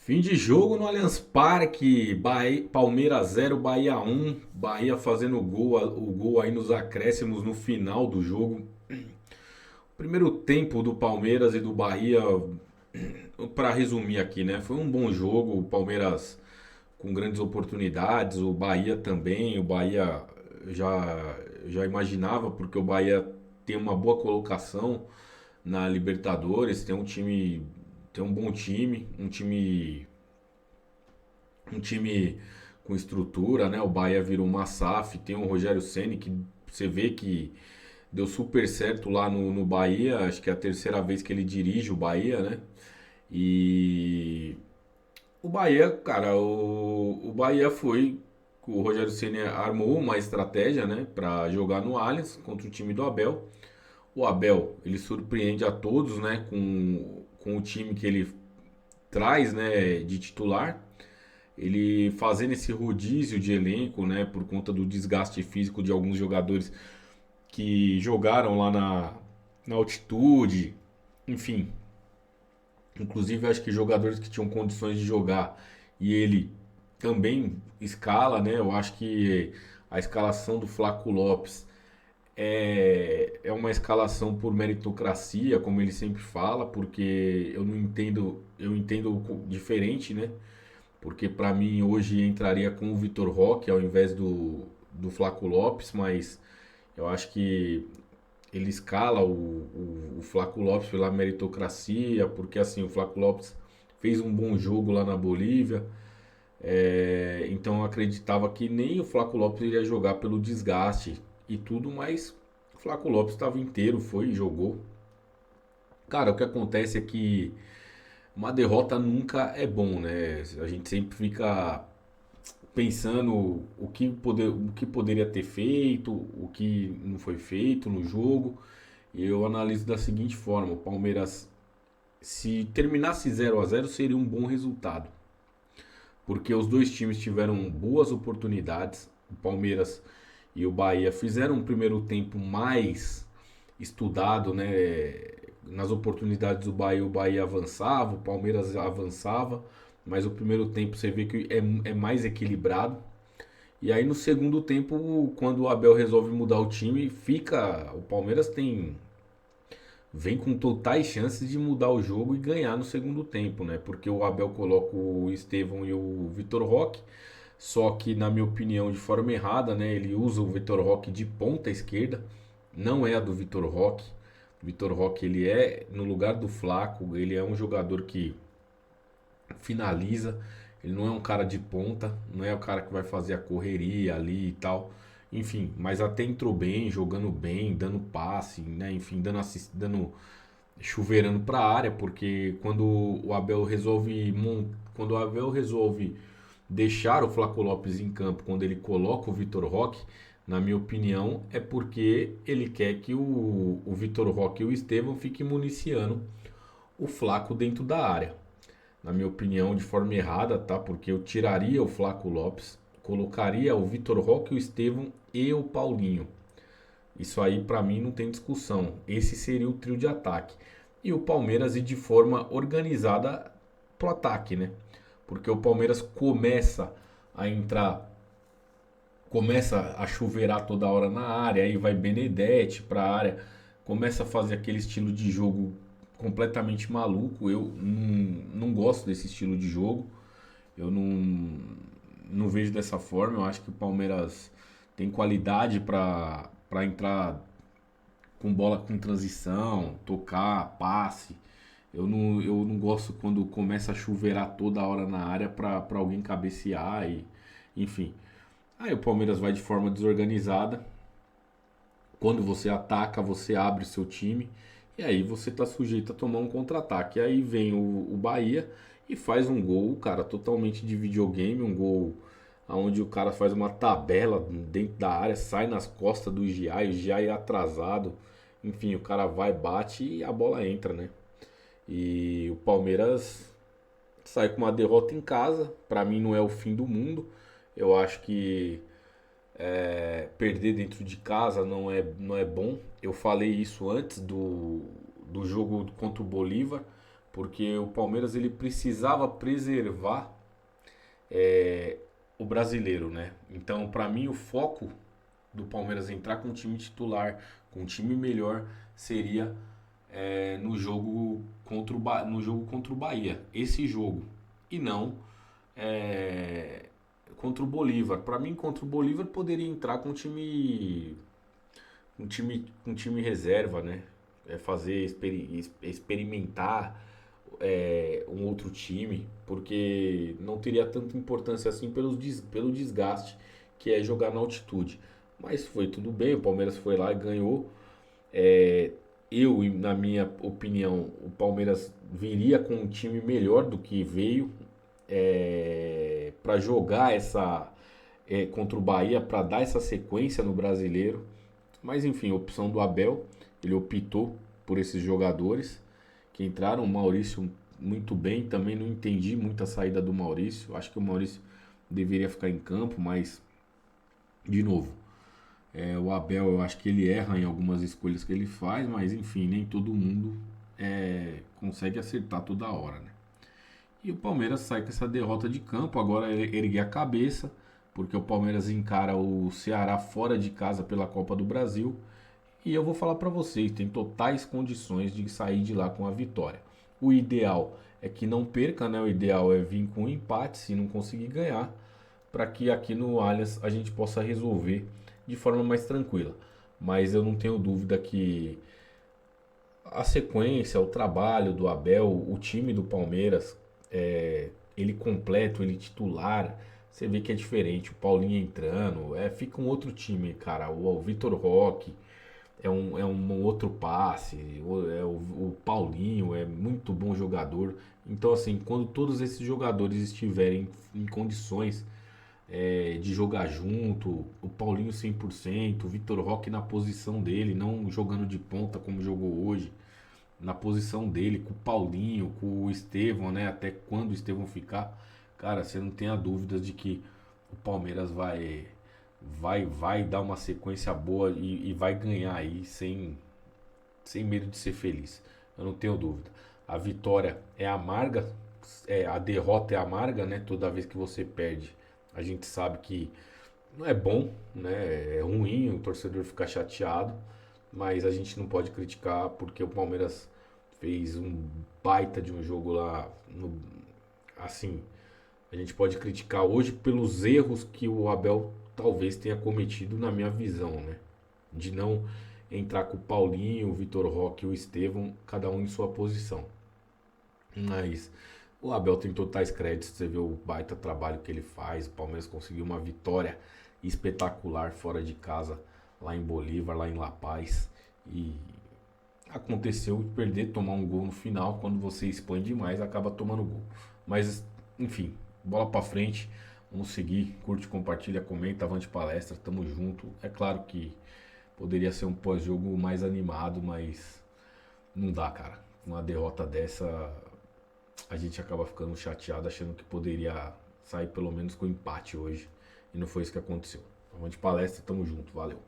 Fim de jogo no Allianz Parque, Palmeiras 0, Bahia 1. Bahia fazendo o gol aí nos acréscimos no final do jogo. Primeiro tempo do Palmeiras e do Bahia, para resumir aqui, né? Foi um bom jogo, o Palmeiras com grandes oportunidades, o Bahia também. O Bahia já, já imaginava, porque o Bahia tem uma boa colocação na Libertadores, tem um bom time, um time com estrutura, né? O Bahia virou uma SAF, tem o Rogério Ceni que você vê que deu super certo lá no Bahia, acho que é a terceira vez que ele dirige o Bahia, né? E o Bahia, cara, o Bahia foi, o Rogério Ceni armou uma estratégia, né, para jogar no Allianz contra o time do Abel. O Abel, ele surpreende a todos, né, com o time que ele traz, né, de titular. Ele fazendo esse rodízio de elenco, né, por conta do desgaste físico de alguns jogadores que jogaram lá na altitude, enfim, inclusive acho que jogadores que tinham condições de jogar e ele também escala, né? Eu acho que a escalação do Flaco Lopes é uma escalação por meritocracia, como ele sempre fala, porque eu entendo diferente, né? Porque para mim hoje entraria com o Vitor Roque ao invés do Flaco Lopes, mas eu acho que ele escala o Flaco Lopes pela meritocracia, porque assim, o Flaco Lopes fez um bom jogo lá na Bolívia, então eu acreditava que nem o Flaco Lopes iria jogar pelo desgaste e tudo, mas o Flaco Lopes estava inteiro, foi e jogou. Cara, o que acontece é que uma derrota nunca é bom, né? A gente sempre fica pensando o que poderia ter feito, o que não foi feito no jogo. E eu analiso da seguinte forma: o Palmeiras, se terminasse 0-0 seria um bom resultado, porque os dois times tiveram boas oportunidades. O Palmeiras e o Bahia fizeram um primeiro tempo mais estudado, né? Nas oportunidades do Bahia, o Bahia avançava, o Palmeiras avançava, mas o primeiro tempo você vê que é mais equilibrado. E aí no segundo tempo, quando o Abel resolve mudar o time, fica. O Palmeiras vem com totais chances de mudar o jogo e ganhar no segundo tempo, né? Porque o Abel coloca o Estevão e o Vitor Roque, só que na minha opinião de forma errada, né? Ele usa o Vitor Roque de ponta esquerda, não é a do Vitor Roque. O Vitor Roque ele é no lugar do Flaco, ele é um jogador que finaliza, ele não é um cara de ponta, não é o cara que vai fazer a correria ali e tal. Enfim, mas até entrou bem, jogando bem, dando passe, né? Enfim, dando chuveirando para a área, porque quando o Abel resolve deixar o Flaco Lopes em campo, quando ele coloca o Vitor Roque, na minha opinião, é porque ele quer que o Vitor Roque e o Estevão fiquem municiando o Flaco dentro da área. Na minha opinião, de forma errada, tá? Porque eu tiraria o Flaco Lopes, colocaria o Vitor Roque, o Estevão e o Paulinho. Isso aí para mim não tem discussão. Esse seria o trio de ataque. E o Palmeiras ir de forma organizada pro ataque, né? Porque o Palmeiras a entrar, começa a chuveirar toda hora na área, aí vai Benedetti pra área, começa a fazer aquele estilo de jogo completamente maluco. Eu não gosto desse estilo de jogo. Eu não vejo dessa forma. Eu acho que o Palmeiras tem qualidade para entrar com bola com transição, tocar, passe. Eu não gosto quando começa a chuveirar toda hora na área para alguém cabecear e enfim. Aí o Palmeiras vai de forma desorganizada. Quando você ataca, você abre seu time e aí você tá sujeito a tomar um contra-ataque. Aí vem o Bahia e faz um gol, cara, totalmente de videogame, um gol onde o cara faz uma tabela dentro da área, sai nas costas do Giai, o Giai é atrasado. Enfim, o cara vai, bate e a bola entra, né? E o Palmeiras sai com uma derrota em casa. Pra mim não é o fim do mundo. Eu acho que perder dentro de casa não é bom. Eu falei isso antes do jogo contra o Bolívar. porque o Palmeiras ele precisava preservar é, o brasileiro, né? Então, para mim, o foco do Palmeiras entrar com um time titular, com um time melhor, seria no jogo contra no jogo contra o Bahia. Esse jogo. E não é, contra o Bolívar. Para mim, contra o Bolívar poderia entrar com um time reserva, né? Fazer experimentar um outro time, porque não teria tanta importância assim pelo desgaste que é jogar na altitude. Mas foi tudo bem, o Palmeiras foi lá e ganhou. É, na minha opinião, o Palmeiras viria com um time melhor do que veio para jogar contra o Bahia, para dar essa sequência no brasileiro. Mas enfim, opção do Abel, ele optou por esses jogadores que entraram. O Maurício muito bem, também não entendi muito a saída do Maurício. Acho que o Maurício deveria ficar em campo, mas de novo, o Abel, eu acho que ele erra em algumas escolhas que ele faz, mas enfim, nem todo mundo consegue acertar toda hora, né? E o Palmeiras sai com essa derrota de campo, agora erguer a cabeça, porque o Palmeiras encara o Ceará fora de casa pela Copa do Brasil. E eu vou falar para vocês, tem totais condições de sair de lá com a vitória. O ideal é que não perca, né? O ideal é vir com um empate se não conseguir ganhar, para que aqui no Allianz a gente possa resolver de forma mais tranquila. Mas eu não tenho dúvida que a sequência, o trabalho do Abel, o time do Palmeiras, ele completo, ele titular, você vê que é diferente. O Paulinho entrando, fica um outro time, cara. O Vitor Roque é um outro passe. O Paulinho é muito bom jogador. Então, assim, quando todos esses jogadores estiverem em condições de jogar junto, o Paulinho 100%, o Vitor Roque na posição dele, não jogando de ponta como jogou hoje, na posição dele, com o Paulinho, com o Estevão, né? Até quando o Estevão ficar, cara, você não tenha dúvidas de que o Palmeiras vai dar uma sequência boa e vai ganhar aí sem medo de ser feliz. Eu não tenho dúvida. A vitória é amarga, a derrota é amarga, né? Toda vez que você perde, a gente sabe que não é bom, né? É ruim o torcedor ficar chateado, mas a gente não pode criticar porque o Palmeiras fez um baita de um jogo lá. Assim, a gente pode criticar hoje pelos erros que o Abel talvez tenha cometido, na minha visão, né? De não entrar com o Paulinho, o Vitor Roque e o Estevão, cada um em sua posição. Mas o Abel tem totais créditos, você vê o baita trabalho que ele faz. O Palmeiras conseguiu uma vitória espetacular fora de casa, lá em Bolívar, lá em La Paz. E aconteceu de perder, tomar um gol no final. Quando você expõe demais, acaba tomando gol. Mas, enfim, bola pra frente. Vamos seguir, curte, compartilha, comenta, avante palestra, tamo junto. É claro que poderia ser um pós-jogo mais animado, mas não dá, cara. Uma derrota dessa, a gente acaba ficando chateado, achando que poderia sair pelo menos com empate hoje. E não foi isso que aconteceu. Avante palestra, tamo junto, valeu.